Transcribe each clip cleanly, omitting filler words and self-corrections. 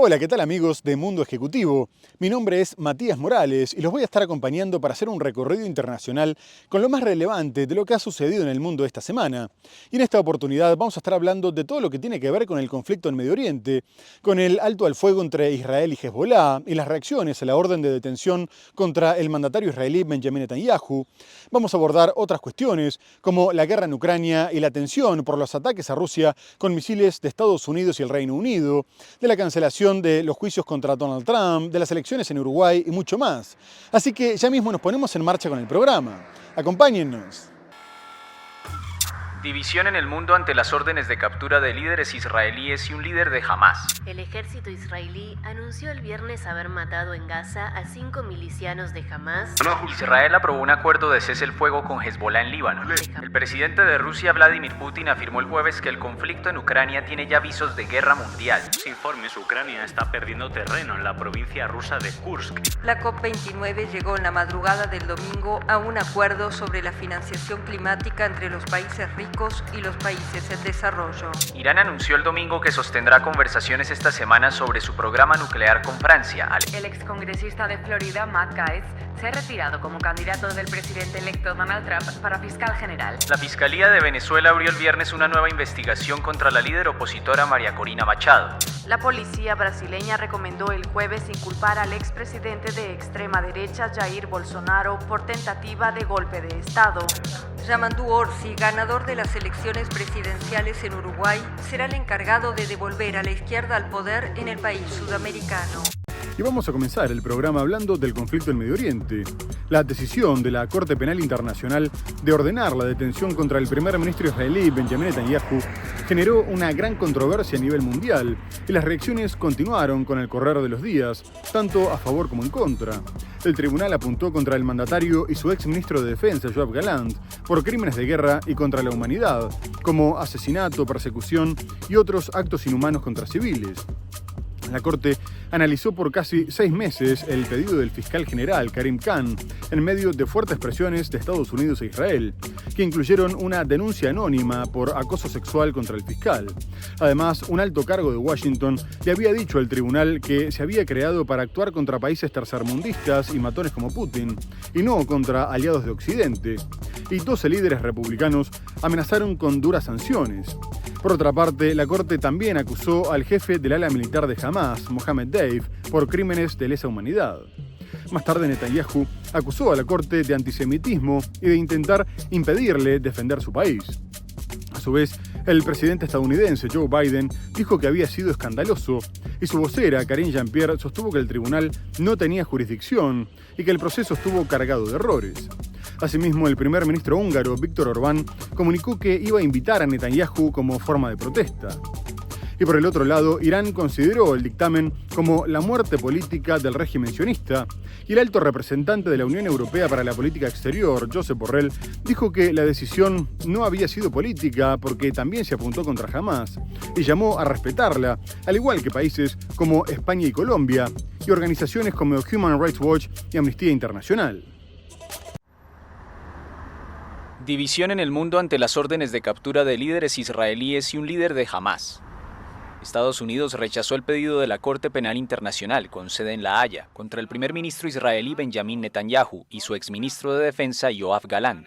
Hola, ¿qué tal amigos de Mundo Ejecutivo? Mi nombre es Matías Morales y los voy a estar acompañando para hacer un recorrido internacional con lo más relevante de lo que ha sucedido en el mundo esta semana. Y en esta oportunidad vamos a estar hablando de todo lo que tiene que ver con el conflicto en Medio Oriente, con el alto al fuego entre Israel y Hezbollah y las reacciones a la orden de detención contra el mandatario israelí Benjamin Netanyahu. Vamos a abordar otras cuestiones como la guerra en Ucrania y la tensión por los ataques a Rusia con misiles de Estados Unidos y el Reino Unido, de la cancelación de los juicios contra Donald Trump, de las elecciones en Uruguay y mucho más. Así que ya mismo nos ponemos en marcha con el programa. Acompáñennos. División en el mundo ante las órdenes de captura de líderes israelíes y un líder de Hamás. El ejército israelí anunció el viernes haber matado en Gaza a 5 milicianos de Hamás. Israel aprobó un acuerdo de cese el fuego con Hezbollah en Líbano. El presidente de Rusia, Vladimir Putin, afirmó el jueves que el conflicto en Ucrania tiene ya visos de guerra mundial. Informes, Ucrania está perdiendo terreno en la provincia rusa de Kursk. La COP29 llegó en la madrugada del domingo a un acuerdo sobre la financiación climática entre los países ricos y los países en desarrollo. Irán anunció el domingo que sostendrá conversaciones esta semana sobre su programa nuclear con Francia. El excongresista de Florida, Matt Gaetz, se ha retirado como candidato del presidente electo Donald Trump para fiscal general. La Fiscalía de Venezuela abrió el viernes una nueva investigación contra la líder opositora María Corina Machado. La policía brasileña recomendó el jueves inculpar al expresidente de extrema derecha Jair Bolsonaro por tentativa de golpe de Estado. Yamandu Orsi, ganador de las elecciones presidenciales en Uruguay, será el encargado de devolver a la izquierda al poder en el país sudamericano. Y vamos a comenzar el programa hablando del conflicto en Medio Oriente. La decisión de la Corte Penal Internacional de ordenar la detención contra el primer ministro israelí Benjamin Netanyahu generó una gran controversia a nivel mundial y las reacciones continuaron con el correr de los días, tanto a favor como en contra. El tribunal apuntó contra el mandatario y su ex ministro de Defensa, Yoav Gallant, por crímenes de guerra y contra la humanidad, como asesinato, persecución y otros actos inhumanos contra civiles. La Corte analizó por casi 6 meses el pedido del fiscal general Karim Khan en medio de fuertes presiones de Estados Unidos e Israel, que incluyeron una denuncia anónima por acoso sexual contra el fiscal. Además, un alto cargo de Washington le había dicho al tribunal que se había creado para actuar contra países tercermundistas y matones como Putin, y no contra aliados de Occidente. Y 12 líderes republicanos amenazaron con duras sanciones. Por otra parte, la Corte también acusó al jefe del ala militar de Hamás, Mohammed Deif, por crímenes de lesa humanidad. Más tarde, Netanyahu acusó a la Corte de antisemitismo y de intentar impedirle defender su país. A su vez, el presidente estadounidense Joe Biden dijo que había sido escandaloso y su vocera, Karine Jean-Pierre, sostuvo que el tribunal no tenía jurisdicción y que el proceso estuvo cargado de errores. Asimismo, el primer ministro húngaro, Viktor Orbán, comunicó que iba a invitar a Netanyahu como forma de protesta. Y por el otro lado, Irán consideró el dictamen como la muerte política del régimen sionista, y el alto representante de la Unión Europea para la Política Exterior, Josep Borrell, dijo que la decisión no había sido política porque también se apuntó contra Hamás, y llamó a respetarla, al igual que países como España y Colombia, y organizaciones como Human Rights Watch y Amnistía Internacional. División en el mundo ante las órdenes de captura de líderes israelíes y un líder de Hamás. Estados Unidos rechazó el pedido de la Corte Penal Internacional, con sede en La Haya, contra el primer ministro israelí Benjamin Netanyahu y su exministro de Defensa Yoav Gallant.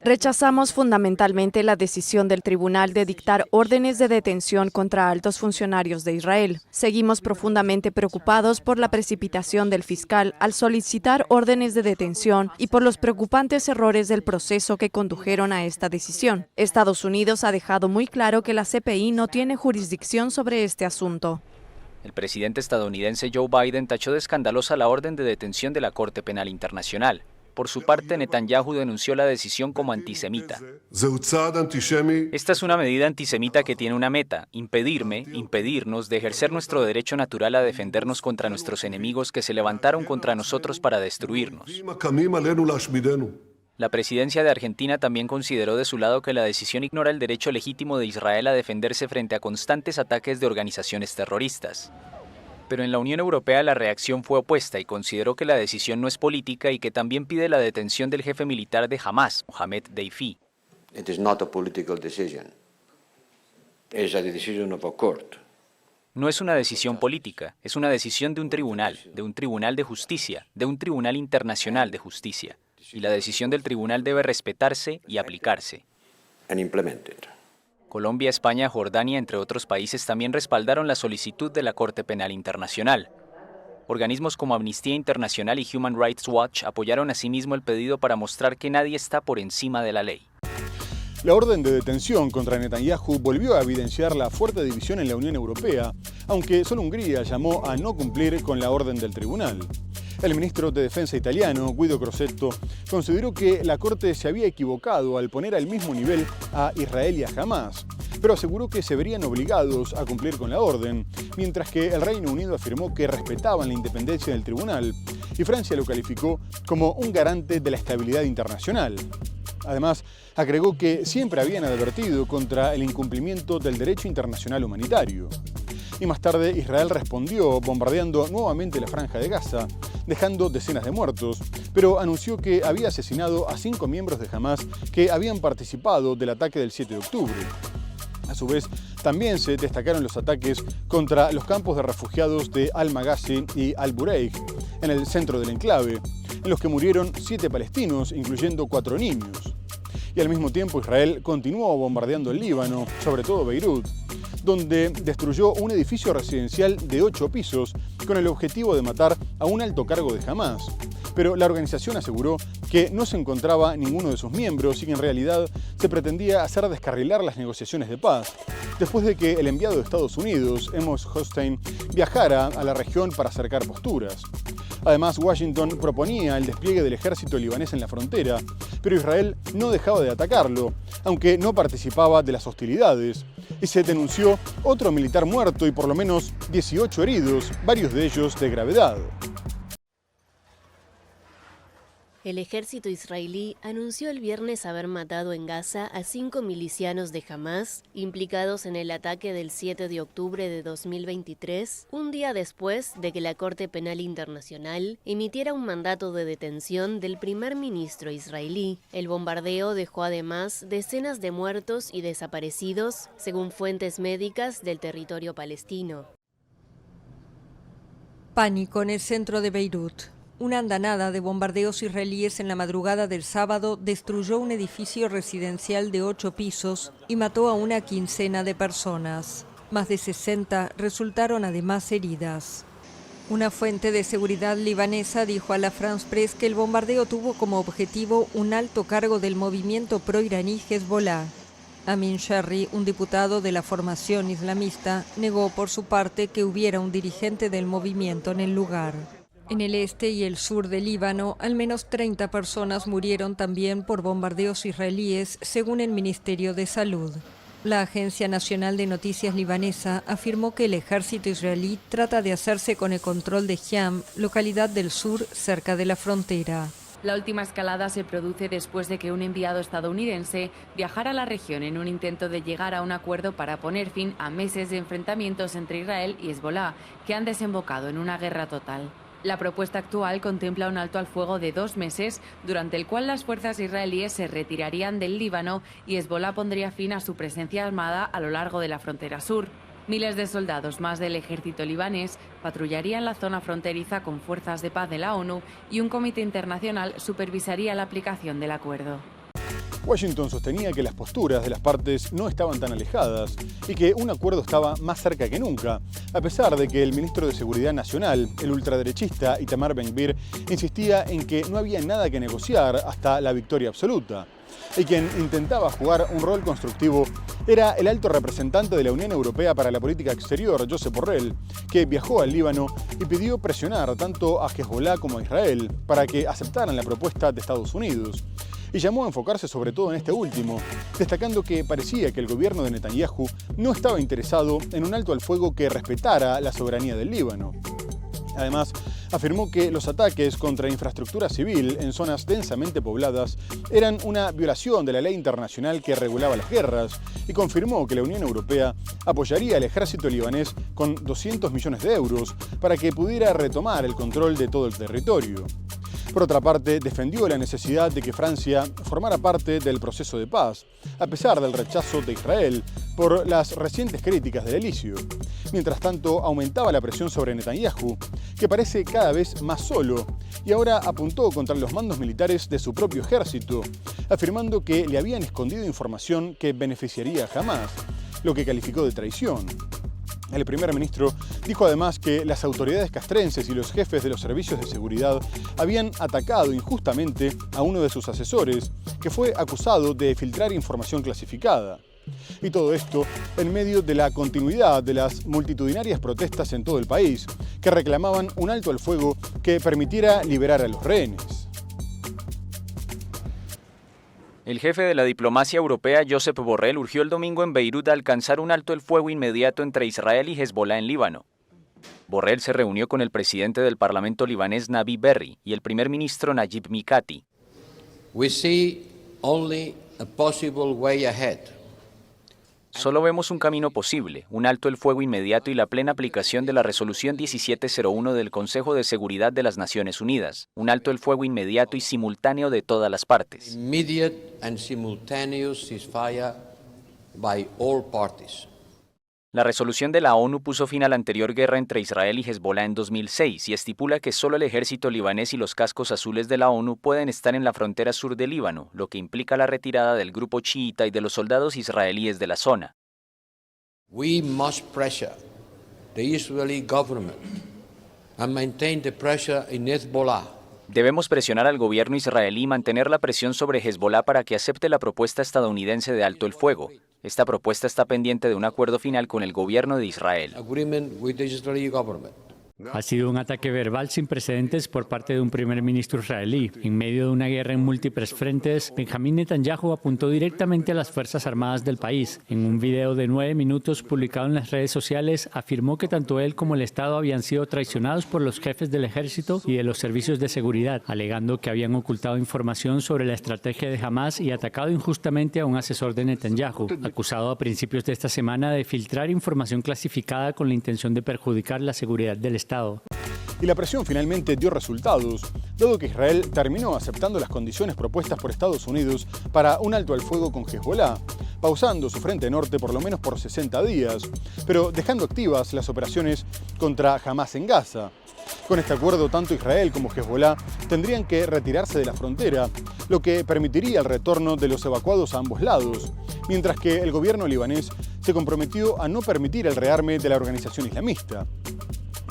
Rechazamos fundamentalmente la decisión del tribunal de dictar órdenes de detención contra altos funcionarios de Israel. Seguimos profundamente preocupados por la precipitación del fiscal al solicitar órdenes de detención y por los preocupantes errores del proceso que condujeron a esta decisión. Estados Unidos ha dejado muy claro que la CPI no tiene jurisdicción sobre este asunto. El presidente estadounidense Joe Biden tachó de escandalosa la orden de detención de la Corte Penal Internacional. Por su parte, Netanyahu denunció la decisión como antisemita. Esta es una medida antisemita que tiene una meta: impedirnos de ejercer nuestro derecho natural a defendernos contra nuestros enemigos que se levantaron contra nosotros para destruirnos. La presidencia de Argentina también consideró de su lado que la decisión ignora el derecho legítimo de Israel a defenderse frente a constantes ataques de organizaciones terroristas. Pero en la Unión Europea la reacción fue opuesta y consideró que la decisión no es política y que también pide la detención del jefe militar de Hamás, Mohammed Deif. It is not a political decision. It's a decision of a court. No es una decisión política, es una decisión de un tribunal de justicia, de un tribunal internacional de justicia. Y la decisión del tribunal debe respetarse y aplicarse. Colombia, España, Jordania, entre otros países, también respaldaron la solicitud de la Corte Penal Internacional. Organismos como Amnistía Internacional y Human Rights Watch apoyaron asimismo el pedido para mostrar que nadie está por encima de la ley. La orden de detención contra Netanyahu volvió a evidenciar la fuerte división en la Unión Europea, aunque solo Hungría llamó a no cumplir con la orden del tribunal. El ministro de Defensa italiano, Guido Crosetto, consideró que la Corte se había equivocado al poner al mismo nivel a Israel y a Hamás, pero aseguró que se verían obligados a cumplir con la orden, mientras que el Reino Unido afirmó que respetaban la independencia del tribunal y Francia lo calificó como un garante de la estabilidad internacional. Además, agregó que siempre habían advertido contra el incumplimiento del derecho internacional humanitario. Y más tarde Israel respondió bombardeando nuevamente la Franja de Gaza, dejando decenas de muertos, pero anunció que había asesinado a 5 miembros de Hamás que habían participado del ataque del 7 de octubre. A su vez, también se destacaron los ataques contra los campos de refugiados de Al-Maghazi y Al-Bureij, en el centro del enclave, en los que murieron 7 palestinos, incluyendo 4 niños. Y al mismo tiempo Israel continuó bombardeando el Líbano, sobre todo Beirut, donde destruyó un edificio residencial de 8 pisos con el objetivo de matar a un alto cargo de Hamás. Pero la organización aseguró que no se encontraba ninguno de sus miembros y que en realidad se pretendía hacer descarrilar las negociaciones de paz, después de que el enviado de Estados Unidos, Amos Hochstein, viajara a la región para acercar posturas. Además, Washington proponía el despliegue del ejército libanés en la frontera, pero Israel no dejaba de atacarlo, aunque no participaba de las hostilidades, y se denunció otro militar muerto y por lo menos 18 heridos, varios de ellos de gravedad. El ejército israelí anunció el viernes haber matado en Gaza a 5 milicianos de Hamás implicados en el ataque del 7 de octubre de 2023, un día después de que la Corte Penal Internacional emitiera un mandato de detención del primer ministro israelí. El bombardeo dejó además decenas de muertos y desaparecidos, según fuentes médicas del territorio palestino. Pánico en el centro de Beirut. Una andanada de bombardeos israelíes en la madrugada del sábado destruyó un edificio residencial de 8 pisos y mató a una quincena de personas. Más de 60 resultaron además heridas. Una fuente de seguridad libanesa dijo a la France Press que el bombardeo tuvo como objetivo un alto cargo del movimiento pro-iraní Hezbollah. Amin Sherry, un diputado de la formación islamista, negó por su parte que hubiera un dirigente del movimiento en el lugar. En el este y el sur del Líbano, al menos 30 personas murieron también por bombardeos israelíes, según el Ministerio de Salud. La Agencia Nacional de Noticias libanesa afirmó que el ejército israelí trata de hacerse con el control de Hiam, localidad del sur cerca de la frontera. La última escalada se produce después de que un enviado estadounidense viajara a la región en un intento de llegar a un acuerdo para poner fin a meses de enfrentamientos entre Israel y Hezbollah, que han desembocado en una guerra total. La propuesta actual contempla un alto al fuego de 2 meses, durante el cual las fuerzas israelíes se retirarían del Líbano y Hezbollah pondría fin a su presencia armada a lo largo de la frontera sur. Miles de soldados más del ejército libanés patrullarían la zona fronteriza con fuerzas de paz de la ONU y un comité internacional supervisaría la aplicación del acuerdo. Washington sostenía que las posturas de las partes no estaban tan alejadas y que un acuerdo estaba más cerca que nunca, a pesar de que el ministro de Seguridad Nacional, el ultraderechista Itamar Ben-Gvir, insistía en que no había nada que negociar hasta la victoria absoluta. Y quien intentaba jugar un rol constructivo era el alto representante de la Unión Europea para la Política Exterior, Josep Borrell, que viajó al Líbano y pidió presionar tanto a Hezbollah como a Israel para que aceptaran la propuesta de Estados Unidos. Y llamó a enfocarse sobre todo en este último, destacando que parecía que el gobierno de Netanyahu no estaba interesado en un alto al fuego que respetara la soberanía del Líbano. Además, afirmó que los ataques contra infraestructura civil en zonas densamente pobladas eran una violación de la ley internacional que regulaba las guerras y confirmó que la Unión Europea apoyaría al ejército libanés con 200 millones de euros para que pudiera retomar el control de todo el territorio. Por otra parte, defendió la necesidad de que Francia formara parte del proceso de paz, a pesar del rechazo de Israel por las recientes críticas del elicio. Mientras tanto, aumentaba la presión sobre Netanyahu, que parece cada vez más solo, y ahora apuntó contra los mandos militares de su propio ejército, afirmando que le habían escondido información que beneficiaría a Hamás, lo que calificó de traición. El primer ministro dijo además que las autoridades castrenses y los jefes de los servicios de seguridad habían atacado injustamente a uno de sus asesores, que fue acusado de filtrar información clasificada. Y todo esto en medio de la continuidad de las multitudinarias protestas en todo el país, que reclamaban un alto al fuego que permitiera liberar a los rehenes. El jefe de la diplomacia europea, Josep Borrell, urgió el domingo en Beirut a alcanzar un alto el fuego inmediato entre Israel y Hezbolá en Líbano. Borrell se reunió con el presidente del Parlamento libanés, Nabi Berri, y el primer ministro Najib Mikati. We see only a possible way ahead. Solo vemos un camino posible, un alto el fuego inmediato y la plena aplicación de la Resolución 1701 del Consejo de Seguridad de las Naciones Unidas, un alto el fuego inmediato y simultáneo de todas las partes. Immediate and simultaneous ceasefire by all parties. La resolución de la ONU puso fin a la anterior guerra entre Israel y Hezbolá en 2006 y estipula que solo el ejército libanés y los cascos azules de la ONU pueden estar en la frontera sur del Líbano, lo que implica la retirada del grupo chiita y de los soldados israelíes de la zona. We must pressure the Israeli government and maintain the pressure in Hezbollah. Debemos presionar al gobierno israelí y mantener la presión sobre Hezbolá para que acepte la propuesta estadounidense de alto el fuego. Esta propuesta está pendiente de un acuerdo final con el gobierno de Israel. Ha sido un ataque verbal sin precedentes por parte de un primer ministro israelí. En medio de una guerra en múltiples frentes, Benjamín Netanyahu apuntó directamente a las Fuerzas Armadas del país. En un video de 9 minutos publicado en las redes sociales, afirmó que tanto él como el Estado habían sido traicionados por los jefes del ejército y de los servicios de seguridad, alegando que habían ocultado información sobre la estrategia de Hamás y atacado injustamente a un asesor de Netanyahu, acusado a principios de esta semana de filtrar información clasificada con la intención de perjudicar la seguridad del Estado. Y la presión finalmente dio resultados, dado que Israel terminó aceptando las condiciones propuestas por Estados Unidos para un alto al fuego con Hezbolá, pausando su frente norte por lo menos por 60 días, pero dejando activas las operaciones contra Hamás en Gaza. Con este acuerdo, tanto Israel como Hezbolá tendrían que retirarse de la frontera, lo que permitiría el retorno de los evacuados a ambos lados, mientras que el gobierno libanés se comprometió a no permitir el rearme de la organización islamista.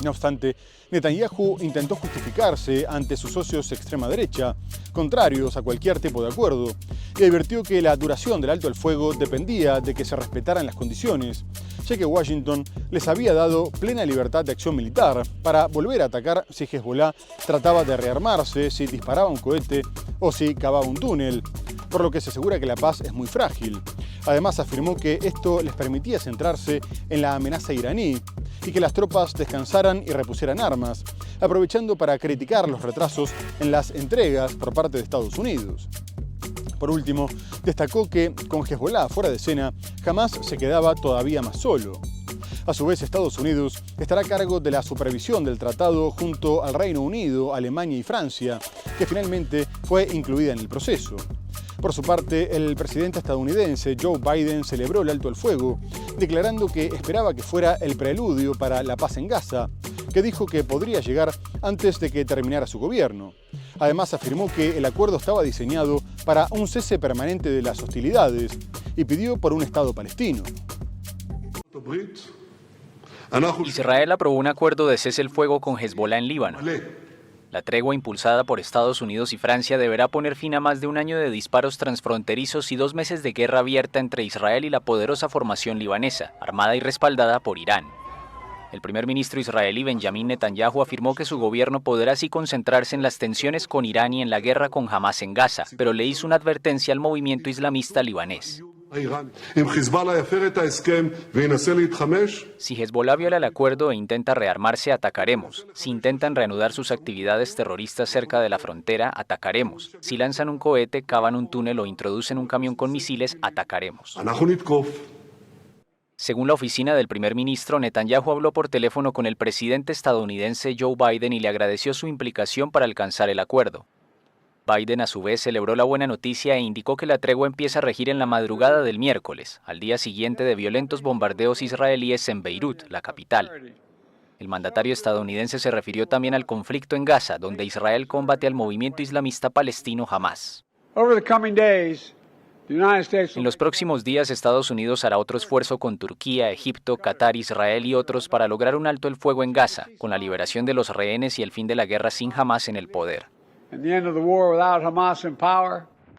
No obstante, Netanyahu intentó justificarse ante sus socios extrema derecha, contrarios a cualquier tipo de acuerdo, y advirtió que la duración del alto el fuego dependía de que se respetaran las condiciones, ya que Washington les había dado plena libertad de acción militar para volver a atacar si Hezbolá trataba de rearmarse, si disparaba un cohete o si cavaba un túnel, por lo que se asegura que la paz es muy frágil. Además, afirmó que esto les permitía centrarse en la amenaza iraní y que las tropas descansaran y repusieran armas, aprovechando para criticar los retrasos en las entregas por parte de Estados Unidos. Por último, destacó que con Hezbolá fuera de escena, Hamás se quedaba todavía más solo. A su vez, Estados Unidos estará a cargo de la supervisión del tratado junto al Reino Unido, Alemania y Francia, que finalmente fue incluida en el proceso. Por su parte, el presidente estadounidense Joe Biden celebró el alto el fuego, declarando que esperaba que fuera el preludio para la paz en Gaza, que dijo que podría llegar antes de que terminara su gobierno. Además, afirmó que el acuerdo estaba diseñado para un cese permanente de las hostilidades y pidió por un Estado palestino. Israel aprobó un acuerdo de cese el fuego con Hezbolá en Líbano. La tregua impulsada por Estados Unidos y Francia deberá poner fin a más de un año de disparos transfronterizos y 2 meses de guerra abierta entre Israel y la poderosa formación libanesa, armada y respaldada por Irán. El primer ministro israelí Benjamín Netanyahu afirmó que su gobierno podrá así concentrarse en las tensiones con Irán y en la guerra con Hamás en Gaza, pero le hizo una advertencia al movimiento islamista libanés. Si Hezbolá viola el acuerdo e intenta rearmarse, atacaremos. Si intentan reanudar sus actividades terroristas cerca de la frontera, atacaremos. Si lanzan un cohete, cavan un túnel o introducen un camión con misiles, atacaremos. Según la oficina del primer ministro, Netanyahu habló por teléfono con el presidente estadounidense Joe Biden y le agradeció su implicación para alcanzar el acuerdo. Biden a su vez celebró la buena noticia e indicó que la tregua empieza a regir en la madrugada del miércoles, al día siguiente de violentos bombardeos israelíes en Beirut, la capital. El mandatario estadounidense se refirió también al conflicto en Gaza, donde Israel combate al movimiento islamista palestino Hamás. En los próximos días, Estados Unidos hará otro esfuerzo con Turquía, Egipto, Qatar, Israel y otros para lograr un alto el fuego en Gaza, con la liberación de los rehenes y el fin de la guerra sin Hamás en el poder.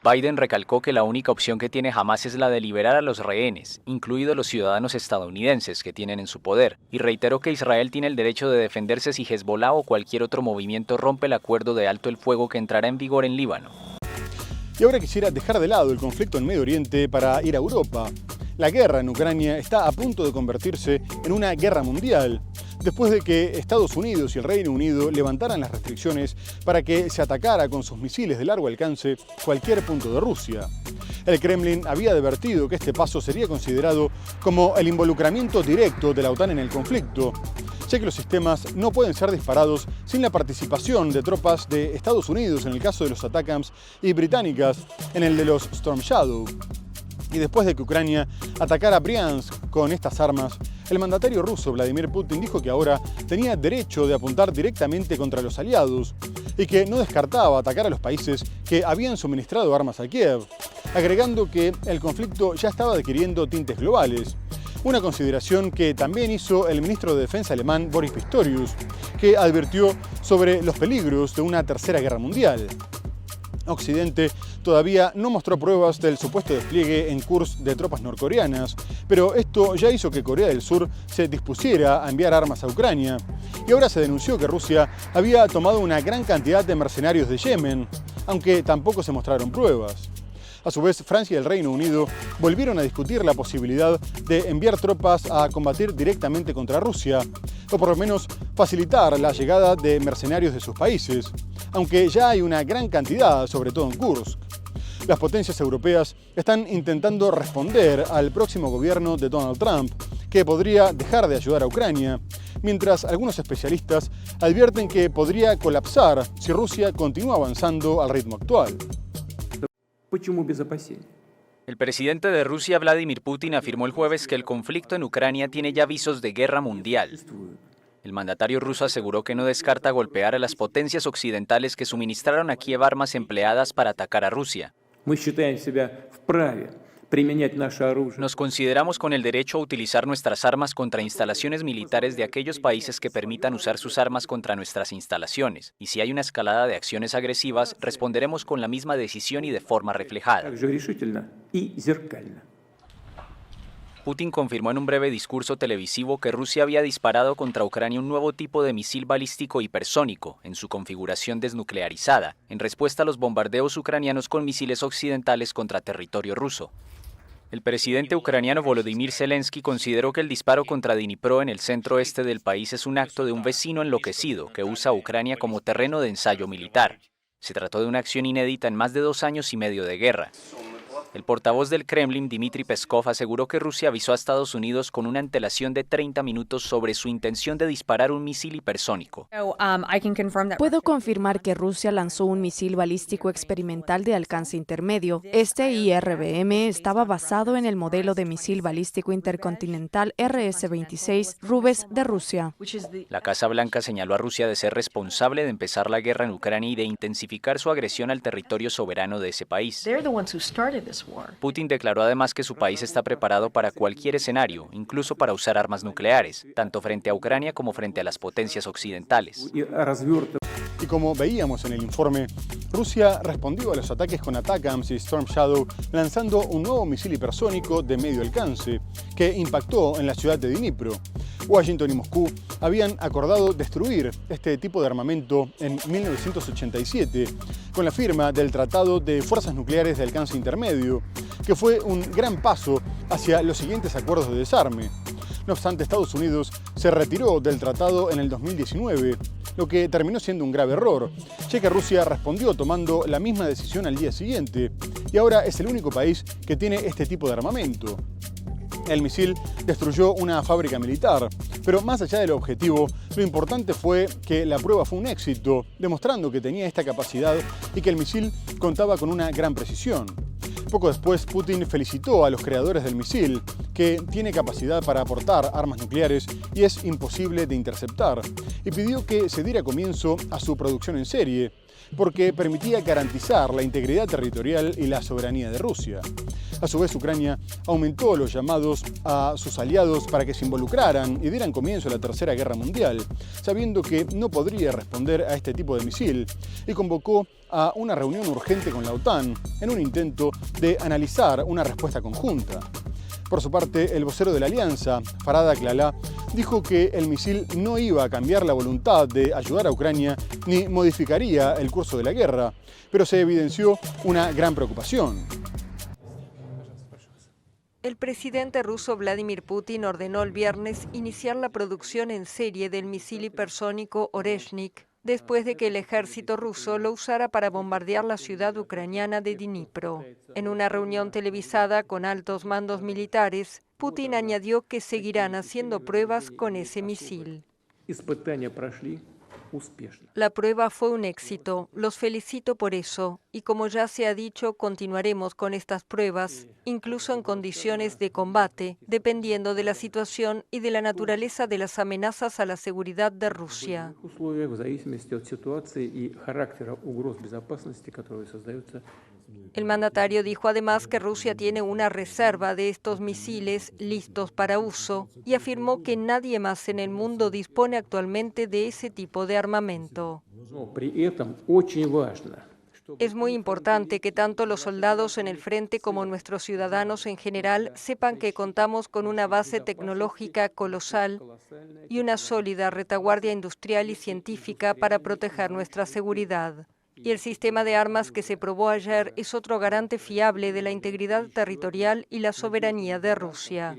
Biden recalcó que la única opción que tiene Hamás es la de liberar a los rehenes, incluidos los ciudadanos estadounidenses que tienen en su poder, y reiteró que Israel tiene el derecho de defenderse si Hezbollah o cualquier otro movimiento rompe el acuerdo de alto el fuego que entrará en vigor en Líbano. Y ahora quisiera dejar de lado el conflicto en Medio Oriente para ir a Europa. La guerra en Ucrania está a punto de convertirse en una guerra mundial, después de que Estados Unidos y el Reino Unido levantaran las restricciones para que se atacara con sus misiles de largo alcance cualquier punto de Rusia. El Kremlin había advertido que este paso sería considerado como el involucramiento directo de la OTAN en el conflicto, ya que los sistemas no pueden ser disparados sin la participación de tropas de Estados Unidos en el caso de los ATACMS y británicas en el de los Storm Shadow. Y después de que Ucrania atacara Briansk con estas armas, el mandatario ruso Vladimir Putin dijo que ahora tenía derecho de apuntar directamente contra los aliados y que no descartaba atacar a los países que habían suministrado armas a Kiev, agregando que el conflicto ya estaba adquiriendo tintes globales. Una consideración que también hizo el ministro de Defensa alemán Boris Pistorius, que advirtió sobre los peligros de una tercera guerra mundial. Occidente todavía no mostró pruebas del supuesto despliegue en Kursk de tropas norcoreanas, pero esto ya hizo que Corea del Sur se dispusiera a enviar armas a Ucrania. Y ahora se denunció que Rusia había tomado una gran cantidad de mercenarios de Yemen, aunque tampoco se mostraron pruebas. A su vez, Francia y el Reino Unido volvieron a discutir la posibilidad de enviar tropas a combatir directamente contra Rusia, o por lo menos facilitar la llegada de mercenarios de sus países, aunque ya hay una gran cantidad, sobre todo en Kursk. Las potencias europeas están intentando responder al próximo gobierno de Donald Trump, que podría dejar de ayudar a Ucrania, mientras algunos especialistas advierten que podría colapsar si Rusia continúa avanzando al ritmo actual. El presidente de Rusia, Vladimir Putin, afirmó el jueves que el conflicto en Ucrania tiene ya visos de guerra mundial. El mandatario ruso aseguró que no descarta golpear a las potencias occidentales que suministraron a Kiev armas empleadas para atacar a Rusia. Nos consideramos con el derecho a utilizar nuestras armas contra instalaciones militares de aquellos países que permitan usar sus armas contra nuestras instalaciones. Y si hay una escalada de acciones agresivas, responderemos con la misma decisión y de forma reflejada. Putin confirmó en un breve discurso televisivo que Rusia había disparado contra Ucrania un nuevo tipo de misil balístico hipersónico en su configuración desnuclearizada, en respuesta a los bombardeos ucranianos con misiles occidentales contra territorio ruso. El presidente ucraniano Volodymyr Zelensky consideró que el disparo contra Dnipro en el centro-este del país es un acto de un vecino enloquecido que usa a Ucrania como terreno de ensayo militar. Se trató de una acción inédita en más de 2 años y medio de guerra. El portavoz del Kremlin, Dmitry Peskov, aseguró que Rusia avisó a Estados Unidos con una antelación de 30 minutos sobre su intención de disparar un misil hipersónico. Puedo confirmar que Rusia lanzó un misil balístico experimental de alcance intermedio. Este IRBM estaba basado en el modelo de misil balístico intercontinental RS-26 Rubes de Rusia. La Casa Blanca señaló a Rusia de ser responsable de empezar la guerra en Ucrania y de intensificar su agresión al territorio soberano de ese país. Putin declaró además que su país está preparado para cualquier escenario, incluso para usar armas nucleares, tanto frente a Ucrania como frente a las potencias occidentales. Y como veíamos en el informe, Rusia respondió a los ataques con ATACMS y Storm Shadow lanzando un nuevo misil hipersónico de medio alcance que impactó en la ciudad de Dnipro. Washington y Moscú habían acordado destruir este tipo de armamento en 1987 con la firma del Tratado de Fuerzas Nucleares de Alcance Intermedio, que fue un gran paso hacia los siguientes acuerdos de desarme. No obstante, Estados Unidos se retiró del tratado en el 2019, lo que terminó siendo un grave error, ya que Rusia respondió tomando la misma decisión al día siguiente y ahora es el único país que tiene este tipo de armamento. el misil destruyó una fábrica militar, pero más allá del objetivo, lo importante fue que la prueba fue un éxito, demostrando que tenía esta capacidad y que el misil contaba con una gran precisión. Poco después, Putin felicitó a los creadores del misil, que tiene capacidad para aportar armas nucleares y es imposible de interceptar, y pidió que se diera comienzo a su producción en serie, porque permitía garantizar la integridad territorial y la soberanía de Rusia. A su vez, Ucrania aumentó los llamados a sus aliados para que se involucraran y dieran comienzo a la Tercera Guerra Mundial, sabiendo que no podría responder a este tipo de misil, y convocó a una reunión urgente con la OTAN en un intento de analizar una respuesta conjunta. Por su parte, el vocero de la alianza, Farhad Aklala, dijo que el misil no iba a cambiar la voluntad de ayudar a Ucrania ni modificaría el curso de la guerra, pero se evidenció una gran preocupación. El presidente ruso Vladimir Putin ordenó el viernes iniciar la producción en serie del misil hipersónico Oreshnik, después de que el ejército ruso lo usara para bombardear la ciudad ucraniana de Dnipro. En una reunión televisada con altos mandos militares, Putin añadió que seguirán haciendo pruebas con ese misil. La prueba fue un éxito, los felicito por eso, y como ya se ha dicho, continuaremos con estas pruebas, incluso en condiciones de combate, dependiendo de la situación y de la naturaleza de las amenazas a la seguridad de Rusia. El mandatario dijo además que Rusia tiene una reserva de estos misiles listos para uso y afirmó que nadie más en el mundo dispone actualmente de ese tipo de armamento. Es muy importante que tanto los soldados en el frente como nuestros ciudadanos en general sepan que contamos con una base tecnológica colosal y una sólida retaguardia industrial y científica para proteger nuestra seguridad. Y el sistema de armas que se probó ayer es otro garante fiable de la integridad territorial y la soberanía de Rusia.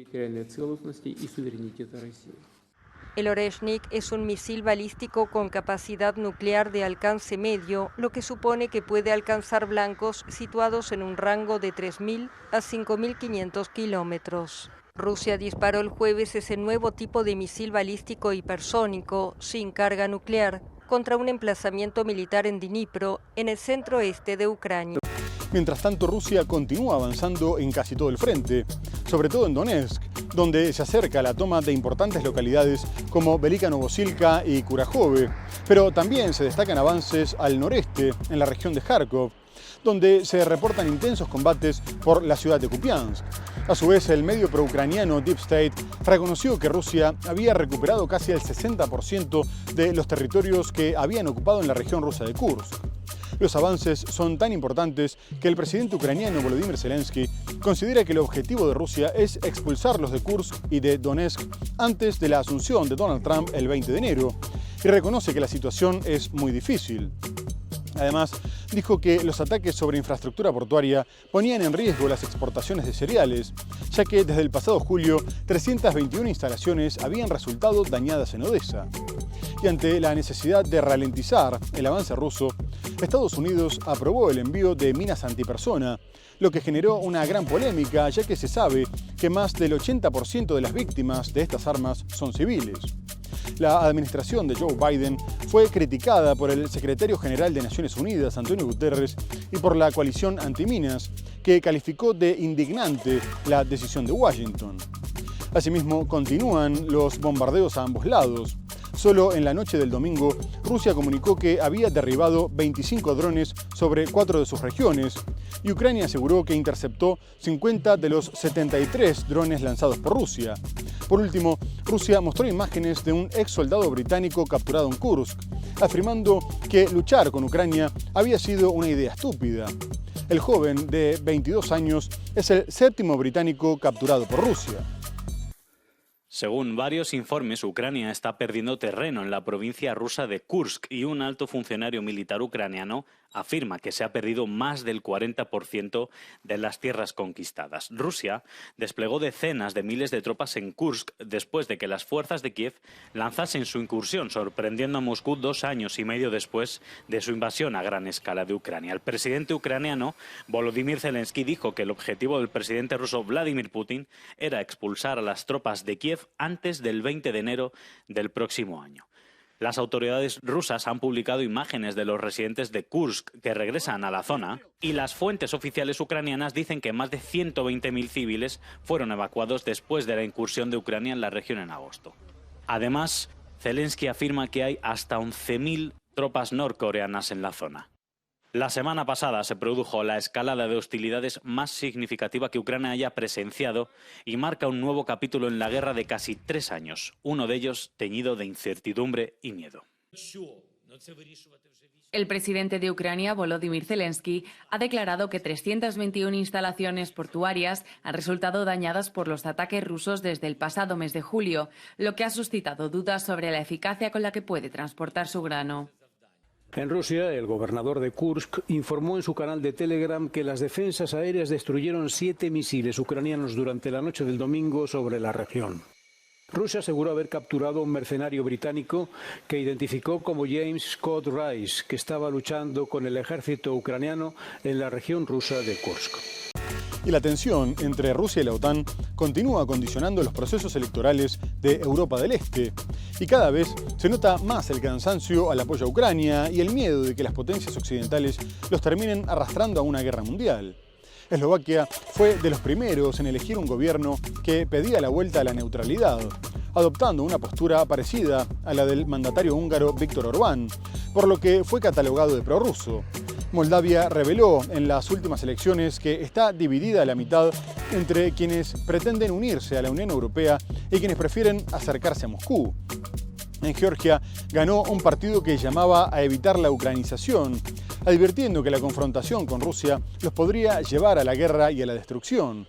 El Oreshnik es un misil balístico con capacidad nuclear de alcance medio, lo que supone que puede alcanzar blancos situados en un rango de 3.000 a 5.500 kilómetros. Rusia disparó el jueves ese nuevo tipo de misil balístico hipersónico sin carga nuclear contra un emplazamiento militar en Dnipro, en el centro-este de Ucrania. Mientras tanto, Rusia continúa avanzando en casi todo el frente, sobre todo en Donetsk, donde se acerca la toma de importantes localidades como Velika Novosilka y Kurajove, pero también se destacan avances al noreste, en la región de Kharkov, donde se reportan intensos combates por la ciudad de Kupiansk. A su vez, el medio proucraniano Deep State reconoció que Rusia había recuperado casi el 60% de los territorios que habían ocupado en la región rusa de Kursk. Los avances son tan importantes que el presidente ucraniano Volodymyr Zelensky considera que el objetivo de Rusia es expulsarlos de Kursk y de Donetsk antes de la asunción de Donald Trump el 20 de enero y reconoce que la situación es muy difícil. Además, dijo que los ataques sobre infraestructura portuaria ponían en riesgo las exportaciones de cereales, ya que desde el pasado julio 321 instalaciones habían resultado dañadas en Odessa. Y ante la necesidad de ralentizar el avance ruso, Estados Unidos aprobó el envío de minas antipersona, lo que generó una gran polémica, ya que se sabe que más del 80% de las víctimas de estas armas son civiles. La administración de Joe Biden fue criticada por el secretario general de Naciones Unidas, Antonio Guterres, y por la coalición antiminas, que calificó de indignante la decisión de Washington. Asimismo, continúan los bombardeos a ambos lados. Solo en la noche del domingo, Rusia comunicó que había derribado 25 drones sobre 4 de sus regiones, y Ucrania aseguró que interceptó 50 de los 73 drones lanzados por Rusia. Por último, Rusia mostró imágenes de un ex soldado británico capturado en Kursk, afirmando que luchar con Ucrania había sido una idea estúpida. El joven de 22 años es el 7º británico capturado por Rusia. Según varios informes, Ucrania está perdiendo terreno en la provincia rusa de Kursk y un alto funcionario militar ucraniano afirma que se ha perdido más del 40% de las tierras conquistadas. Rusia desplegó decenas de miles de tropas en Kursk después de que las fuerzas de Kiev lanzasen su incursión, sorprendiendo a Moscú 2 años y medio después de su invasión a gran escala de Ucrania. El presidente ucraniano Volodymyr Zelensky dijo que el objetivo del presidente ruso Vladimir Putin era expulsar a las tropas de Kiev antes del 20 de enero del próximo año. Las autoridades rusas han publicado imágenes de los residentes de Kursk que regresan a la zona y las fuentes oficiales ucranianas dicen que más de 120.000 civiles fueron evacuados después de la incursión de Ucrania en la región en agosto. Además, Zelensky afirma que hay hasta 11.000 tropas norcoreanas en la zona. La semana pasada se produjo la escalada de hostilidades más significativa que Ucrania haya presenciado y marca un nuevo capítulo en la guerra de casi 3 años, uno de ellos teñido de incertidumbre y miedo. El presidente de Ucrania, Volodymyr Zelensky, ha declarado que 321 instalaciones portuarias han resultado dañadas por los ataques rusos desde el pasado mes de julio, lo que ha suscitado dudas sobre la eficacia con la que puede transportar su grano. En Rusia, el gobernador de Kursk informó en su canal de Telegram que las defensas aéreas destruyeron 7 misiles ucranianos durante la noche del domingo sobre la región. Rusia aseguró haber capturado a un mercenario británico que identificó como James Scott Rice, que estaba luchando con el ejército ucraniano en la región rusa de Kursk. Y la tensión entre Rusia y la OTAN continúa condicionando los procesos electorales de Europa del Este. Y cada vez se nota más el cansancio al apoyo a Ucrania y el miedo de que las potencias occidentales los terminen arrastrando a una guerra mundial. Eslovaquia fue de los primeros en elegir un gobierno que pedía la vuelta a la neutralidad, adoptando una postura parecida a la del mandatario húngaro Viktor Orbán, por lo que fue catalogado de prorruso. Moldavia reveló en las últimas elecciones que está dividida a la mitad entre quienes pretenden unirse a la Unión Europea y quienes prefieren acercarse a Moscú. En Georgia ganó un partido que llamaba a evitar la ucranización, advirtiendo que la confrontación con Rusia los podría llevar a la guerra y a la destrucción.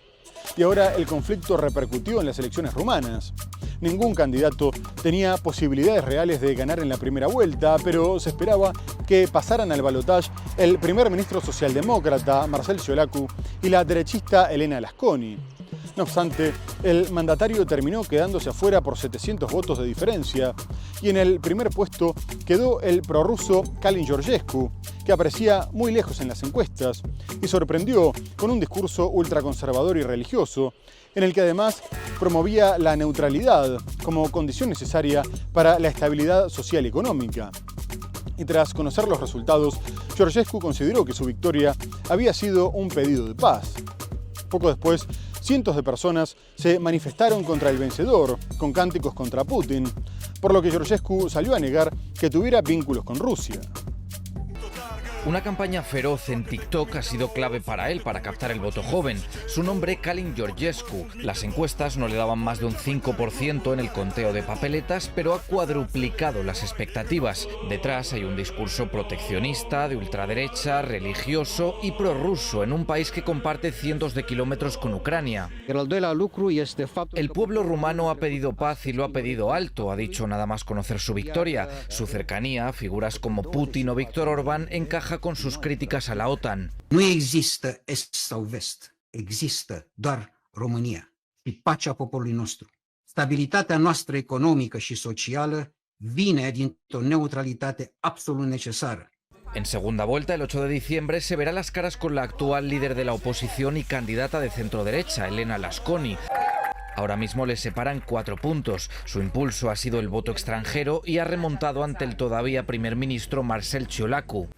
Y ahora el conflicto repercutió en las elecciones rumanas. Ningún candidato tenía posibilidades reales de ganar en la primera vuelta, pero se esperaba que pasaran al balotaje el primer ministro socialdemócrata Marcel Ciolacu y la derechista Elena Lasconi. No obstante, el mandatario terminó quedándose afuera por 700 votos de diferencia y en el primer puesto quedó el prorruso Kalin Georgescu, que aparecía muy lejos en las encuestas y sorprendió con un discurso ultraconservador y religioso, en el que además promovía la neutralidad como condición necesaria para la estabilidad social y económica. Y tras conocer los resultados, Georgescu consideró que su victoria había sido un pedido de paz. Poco después, cientos de personas se manifestaron contra el vencedor, con cánticos contra Putin, por lo que Georgescu salió a negar que tuviera vínculos con Rusia. Una campaña feroz en TikTok ha sido clave para él, para captar el voto joven. Su nombre, Kalin Georgescu. Las encuestas no le daban más de un 5% en el conteo de papeletas, pero ha cuadruplicado las expectativas. Detrás hay un discurso proteccionista, de ultraderecha, religioso y prorruso, en un país que comparte cientos de kilómetros con Ucrania. El pueblo rumano ha pedido paz y lo ha pedido alto, ha dicho nada más conocer su victoria. Su cercanía a figuras como Putin o Viktor Orbán encaja con sus críticas a la OTAN. Nu există est sau vest, există doar România și pacea poporului nostru. Stabilitatea noastră economică și socială vine dintr-o neutralitate absolut necesară. En segunda vuelta, el 8 de diciembre, se verá las caras con la actual líder de la oposición y candidata de centro-derecha, Elena Lasconi. Ahora mismo le separan 4 puntos. Su impulso ha sido el voto extranjero y ha remontado ante el todavía primer ministro Marcel Ciolacu.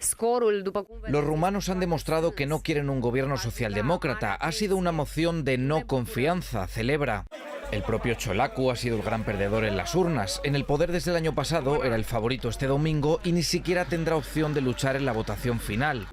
Los rumanos han demostrado que no quieren un gobierno socialdemócrata. Ha sido una moción de no confianza, celebra. El propio Ciolacu ha sido el gran perdedor en las urnas. En el poder desde el año pasado, era el favorito este domingo y ni siquiera tendrá opción de luchar en la votación final.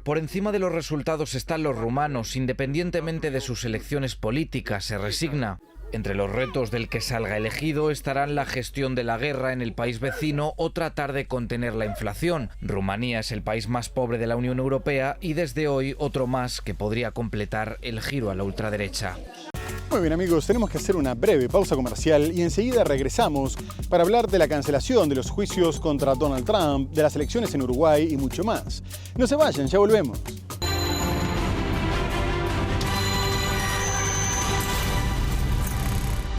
Por encima de los resultados están los rumanos, independientemente de sus elecciones políticas, se resigna. Entre los retos del que salga elegido estarán la gestión de la guerra en el país vecino o tratar de contener la inflación. Rumanía es el país más pobre de la Unión Europea y desde hoy otro más que podría completar el giro a la ultraderecha. Muy bien amigos, tenemos que hacer una breve pausa comercial y enseguida regresamos para hablar de la cancelación de los juicios contra Donald Trump, de las elecciones en Uruguay y mucho más. No se vayan, ya volvemos.